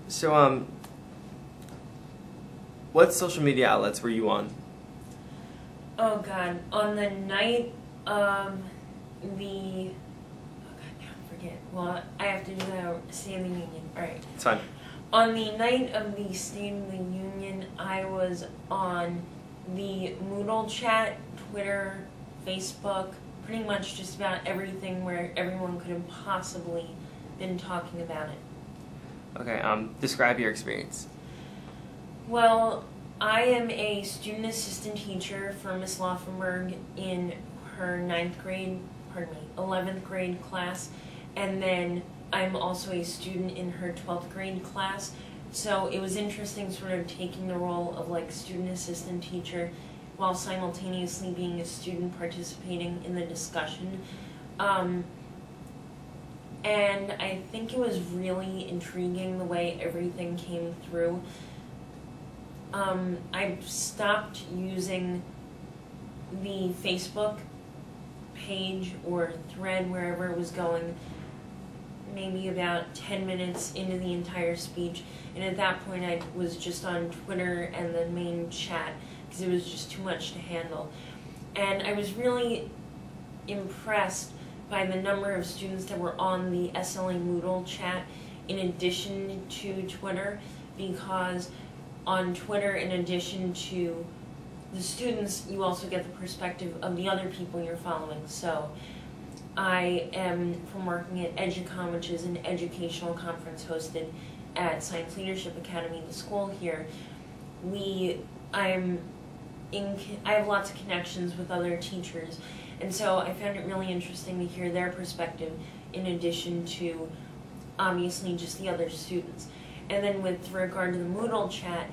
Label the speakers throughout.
Speaker 1: So, what social media outlets were you on?
Speaker 2: Oh God, on the night of the, oh God, now I forget. Well, I have to do the State of the Union. All right.
Speaker 1: It's fine.
Speaker 2: On the night of the State of the Union, I was on the Moodle chat, Twitter, Facebook, pretty much just about everything where everyone could have possibly been talking about it.
Speaker 1: Okay, describe your experience.
Speaker 2: Well, I am a student assistant teacher for Miss Laufenberg in her 11th grade class, and then I'm also a student in her 12th grade class. So it was interesting sort of taking the role of like student assistant teacher while simultaneously being a student participating in the discussion. And I think it was really intriguing the way everything came through. I stopped using the Facebook page or thread wherever it was going maybe about 10 minutes into the entire speech, and at that point I was just on Twitter and the main chat because it was just too much to handle. And I was really impressed by the number of students that were on the SLA Moodle chat in addition to Twitter, because on Twitter, in addition to the students, you also get the perspective of the other people you're following. So I am from working at EduCon, which is an educational conference hosted at Science Leadership Academy, the school here. I have lots of connections with other teachers, and so I found it really interesting to hear their perspective in addition to obviously just the other students. And then with regard to the Moodle chat,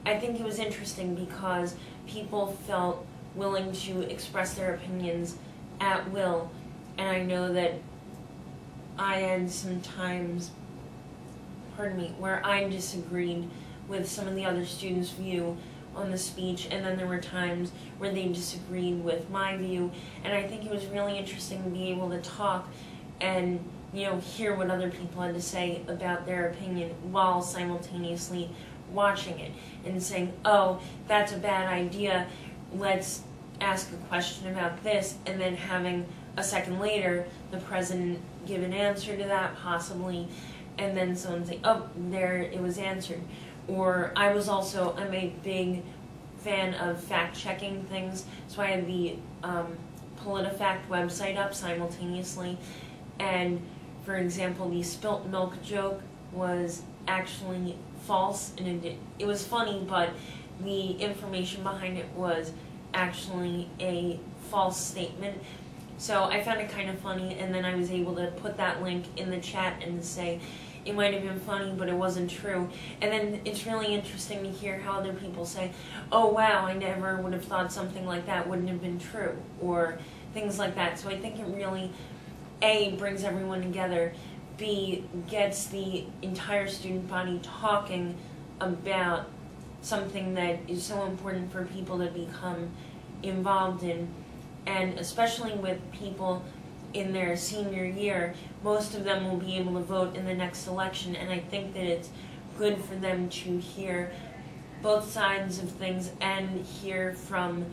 Speaker 2: I think it was interesting because people felt willing to express their opinions at will, and I know that I had some times, where I disagreed with some of the other students' view on the speech, and then there were times where they disagreed with my view, and I think it was really interesting to be able to talk and hear what other people had to say about their opinion while simultaneously watching it and saying, oh, that's a bad idea, let's ask a question about this, and then having a second later the president give an answer to that possibly, and then someone say, oh, there it was answered. Or I'm a big fan of fact-checking things, so I had the PolitiFact website up simultaneously, and for example, the spilt milk joke was actually false, and it was funny, but the information behind it was actually a false statement. So I found it kind of funny, and then I was able to put that link in the chat and say, it might have been funny, but it wasn't true. And then it's really interesting to hear how other people say, oh wow, I never would have thought something like that wouldn't have been true, or things like that. So I think it really, A, brings everyone together, B, gets the entire student body talking about something that is so important for people to become involved in, and especially with people in their senior year, most of them will be able to vote in the next election, and I think that it's good for them to hear both sides of things and hear from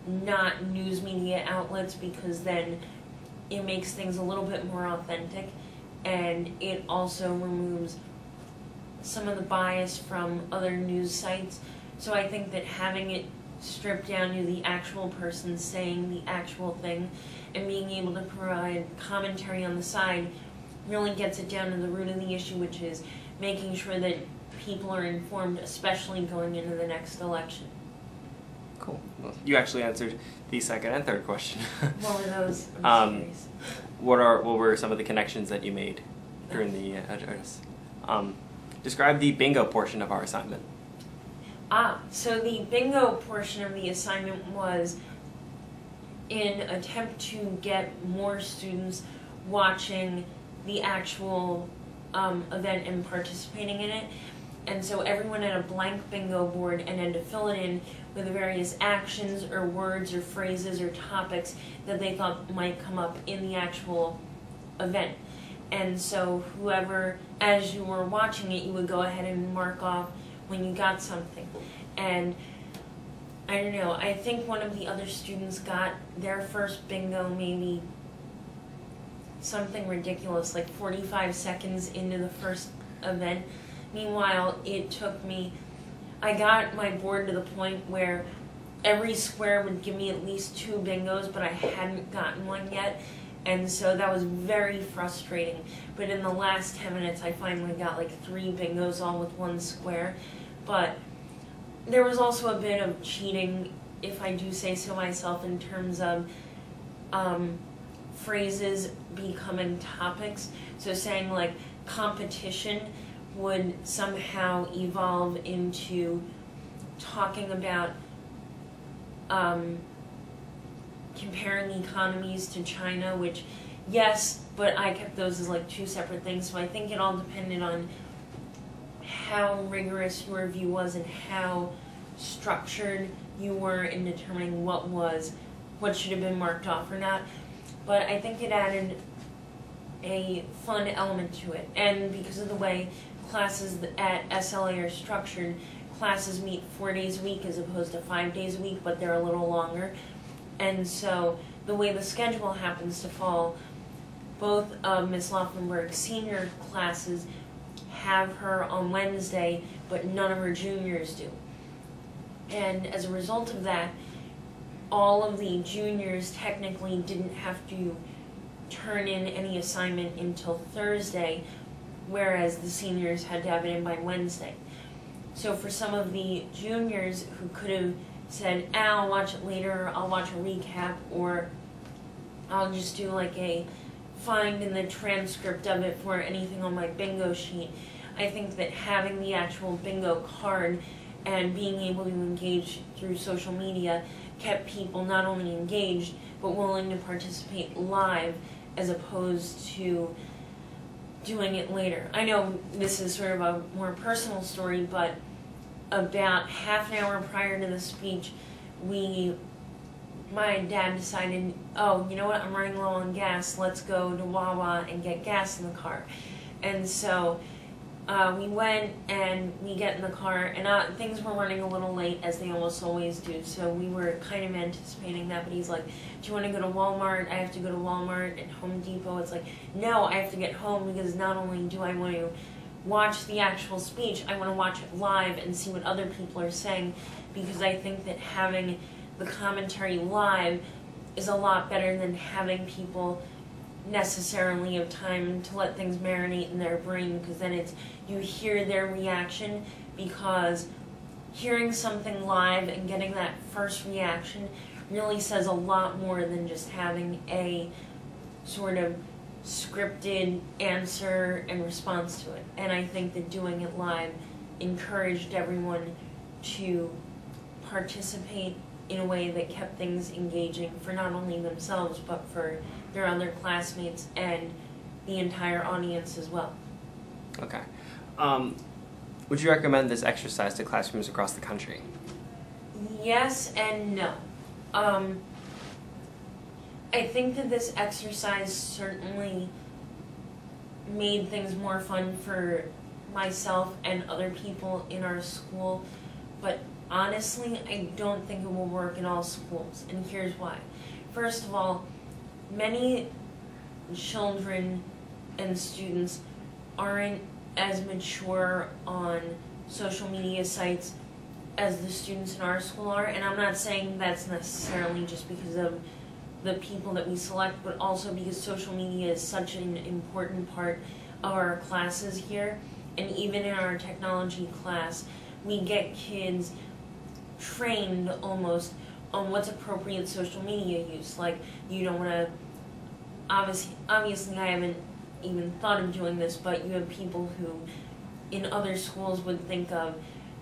Speaker 2: not news media outlets, because then it makes things a little bit more authentic, and it also removes some of the bias from other news sites. So I think that having it stripped down to the actual person saying the actual thing and being able to provide commentary on the side really gets it down to the root of the issue, which is making sure that people are informed, especially going into the next election.
Speaker 1: Cool. Well, you actually answered the second and third question.
Speaker 2: What were those?
Speaker 1: What were some of the connections that you made during the address? Describe the bingo portion of our assignment.
Speaker 2: So the bingo portion of the assignment was in an attempt to get more students watching the actual event and participating in it. And so everyone had a blank bingo board and had to fill it in with the various actions or words or phrases or topics that they thought might come up in the actual event. And so whoever, as you were watching it, you would go ahead and mark off when you got something. And I don't know, I think one of the other students got their first bingo maybe something ridiculous, like 45 seconds into the first event. Meanwhile, it took me, I got my board to the point where every square would give me at least 2 bingos, but I hadn't gotten one yet. And so that was very frustrating. But in the last 10 minutes, I finally got like 3 bingos all with 1 square. But there was also a bit of cheating, if I do say so myself, in terms of phrases becoming topics. So saying like competition would somehow evolve into talking about comparing economies to China, which, yes, but I kept those as like 2 separate things. So I think it all depended on how rigorous your review was and how structured you were in determining what should have been marked off or not. But I think it added a fun element to it. And because of the way classes at SLA are structured, classes meet 4 days a week as opposed to 5 days a week, but they're a little longer. And so the way the schedule happens to fall, both of Ms. Laufenberg's senior classes have her on Wednesday, but none of her juniors do. And as a result of that, all of the juniors technically didn't have to turn in any assignment until Thursday, whereas the seniors had to have it in by Wednesday. So for some of the juniors who could have said, I'll watch it later, I'll watch a recap, or I'll just do like a find in the transcript of it for anything on my bingo sheet, I think that having the actual bingo card and being able to engage through social media kept people not only engaged, but willing to participate live as opposed to doing it later. I know this is sort of a more personal story, but about half an hour prior to the speech, my dad decided, oh, you know what, I'm running low on gas, let's go to Wawa and get gas in the car. And so we went and we get in the car, and things were running a little late, as they almost always do, so we were kind of anticipating that, but he's like, do you want to go to Walmart? I have to go to Walmart and Home Depot. It's like, no, I have to get home, because not only do I want to watch the actual speech, I want to watch it live and see what other people are saying, because I think that having the commentary live is a lot better than having people necessarily have time to let things marinate in their brain, because then you hear their reaction, because hearing something live and getting that first reaction really says a lot more than just having a sort of scripted answer and response to it. And I think that doing it live encouraged everyone to participate in a way that kept things engaging for not only themselves, but for their other classmates and the entire audience as well.
Speaker 1: Okay. Would you recommend this exercise to classrooms across the country?
Speaker 2: Yes and no. I think that this exercise certainly made things more fun for myself and other people in our school, but honestly, I don't think it will work in all schools, and here's why. First of all, many children and students aren't as mature on social media sites as the students in our school are, and I'm not saying that's necessarily just because of the people that we select, but also because social media is such an important part of our classes here. And even in our technology class, we get kids trained almost on what's appropriate social media use. Like, you don't want to, obviously I haven't even thought of doing this, but you have people who in other schools would think of,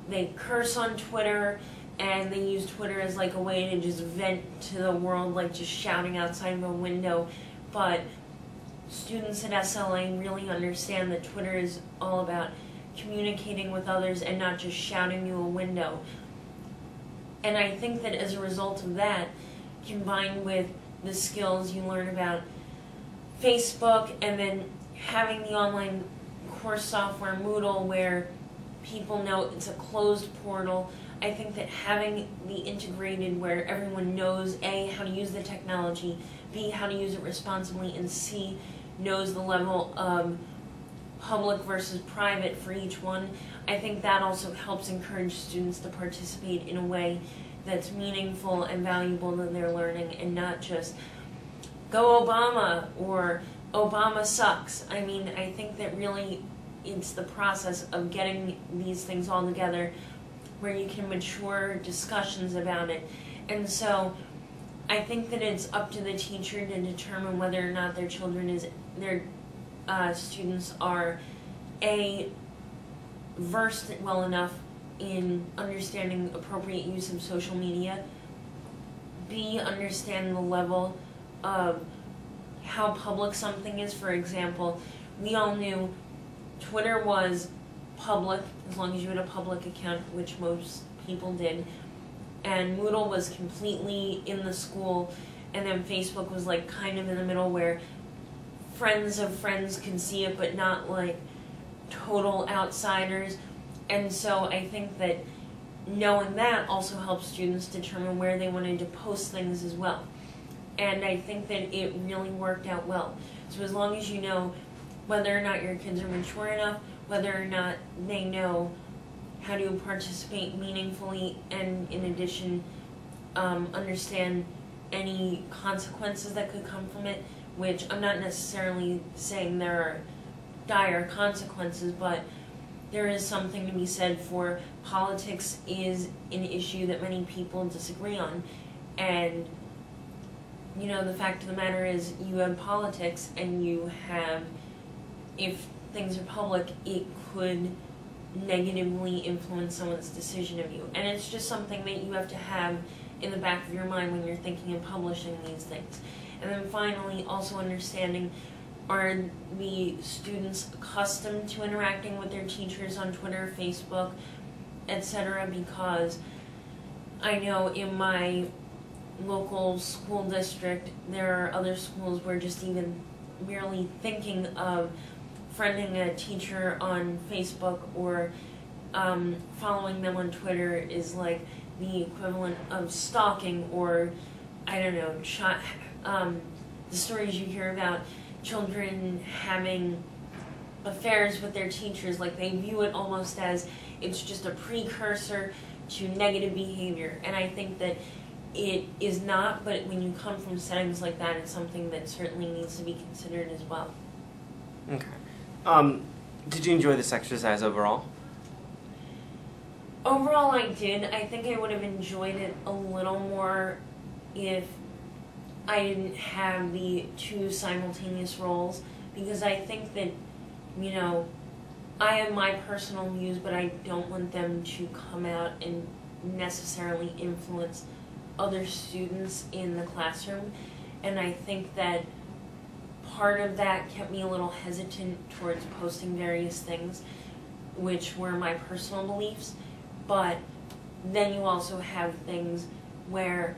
Speaker 2: they curse on Twitter, and they use Twitter as like a way to just vent to the world, like just shouting outside of a window. But students at SLA really understand that Twitter is all about communicating with others and not just shouting you a window. And I think that as a result of that, combined with the skills you learn about Facebook and then having the online course software Moodle where people know it's a closed portal. I think that having the integrated where everyone knows A, how to use the technology, B, how to use it responsibly, and C, knows the level of public versus private for each one, I think that also helps encourage students to participate in a way that's meaningful and valuable to their learning, and not just go Obama or Obama sucks. I mean, I think that really it's the process of getting these things all together where you can mature discussions about it. And so I think that it's up to the teacher to determine whether or not their students are A, versed well enough in understanding appropriate use of social media, B, understand the level of how public something is. For example, we all knew Twitter was public as long as you had a public account, which most people did, and Moodle was completely in the school, and then Facebook was like kind of in the middle where friends of friends can see it but not like total outsiders. And so I think that knowing that also helps students determine where they wanted to post things as well. And I think that it really worked out well. So as long as you know whether or not your kids are mature enough, whether or not they know how to participate meaningfully, and in addition understand any consequences that could come from it, which I'm not necessarily saying there are dire consequences, but there is something to be said for politics is an issue that many people disagree on. And you know, the fact of the matter is you have politics and you have, if things are public, it could negatively influence someone's decision of you. And it's just something that you have to have in the back of your mind when you're thinking of publishing these things. And then finally, also understanding, are the students accustomed to interacting with their teachers on Twitter, Facebook, etc.? Because I know in my local school district, there are other schools where just even merely thinking of friending a teacher on Facebook or following them on Twitter is like the equivalent of stalking, or I don't know, the stories you hear about children having affairs with their teachers, like they view it almost as it's just a precursor to negative behavior. And I think that it is not, but when you come from settings like that, it's something that certainly needs to be considered as well.
Speaker 1: Okay. Did you enjoy this exercise overall?
Speaker 2: Overall, I did. I think I would have enjoyed it a little more if I didn't have the two simultaneous roles, because I think that, you know, I have my personal views, but I don't want them to come out and necessarily influence other students in the classroom. And I think that part of that kept me a little hesitant towards posting various things, which were my personal beliefs. But then you also have things where,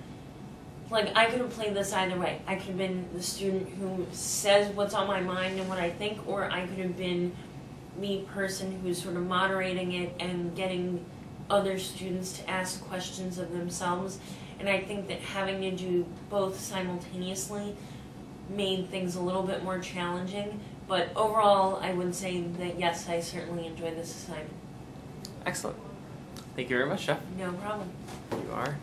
Speaker 2: like, I could have played this either way. I could have been the student who says what's on my mind and what I think, or I could have been the person who's sort of moderating it and getting other students to ask questions of themselves. And I think that having to do both simultaneously made things a little bit more challenging. But overall, I would say that yes, I certainly enjoyed this assignment.
Speaker 1: Excellent. Thank you very much, Jeff.
Speaker 2: No problem.
Speaker 1: You are.